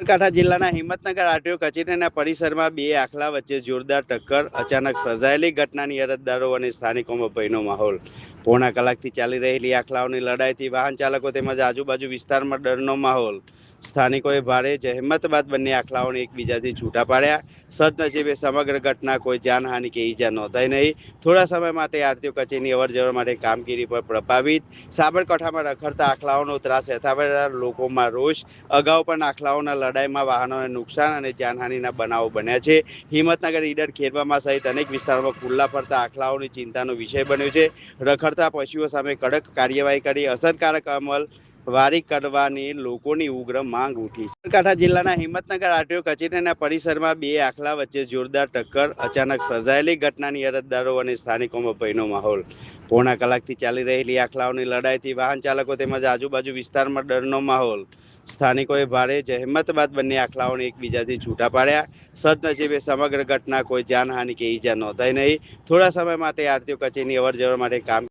સાબરકાંઠા જિલ્લાના હિંમતનગર આરટીઓ કચેરીના પરિસરમાં બે આખલા વચ્ચે જોરદાર ટક્કર. અચાનક સર્જાયેલી ઘટનાની અરજદારો અને સ્થાનિકોમાં ભયનો માહોલ. પોણા કલાકથી ચાલી રહેલી આખલાઓની લડાઈથી વાહન ચાલકો તેમજ આજુબાજુ વિસ્તારમાં ડરનો માહોલ. સ્થાનિકોએ ભારે જહેમત બાદ બંને આખલાઓને એકબીજાથી છૂટા પાડ્યા. સદનસીબે સમગ્ર ઘટના કોઈ જાનહાનિ કે ઈજા નોંધાઈ નહીં. થોડા સમય માટે આરટીઓ કચેરીની અવરજવર માટે કામગીરી પર પ્રભાવિત. સાબરકાંઠામાં રખડતા આખલાઓનો ત્રાસ યથાવત, લોકોમાં રોષ. અગાઉ પણ આખલાઓના લડાઈમાં વાહનોને નુકસાન અને જાનહાનિના બનાવો બન્યા છે. હિંમતનગર, ઈડર, ખેરબામા સહિત અનેક વિસ્તારોમાં ખુલ્લા ફરતા આખલાઓની ચિંતાનો વિષય બન્યો છે. રખડતા પશુઓ સામે કડક કાર્યવાહી કરી અસરકારક અમલ વારી કરવાની લોકોની ઉગ્ર માંગ ઉઠી છે. સાબરકાંઠા જિલ્લાના હિંમતનગર આરટીઓ કચેરીના પરિસરમાં બે આખલા વચ્ચે જોરદાર ટક્કર. અચાનક સર્જાયેલી ઘટનાની અરજદારો અને સ્થાનિકોમાં ભયનો માહોલ. પોણા કલાકથી ચાલી રહેલી આખલાઓની લડાઈથી વાહન ચાલકો તેમજ આજુબાજુ વિસ્તારમાં ડરનો માહોલ. સ્થાનિકોએ ભારે જહેમત બાદ બંને આખલાઓને એકબીજાથી છૂટા પાડ્યા. સદનસીબે સમગ્ર ઘટના કોઈ જાનહાનિ કે ઈજા નોંધાઈ નહીં. થોડા સમય માટે આરટીઓ કચેરીની અવરજવર માટે કામ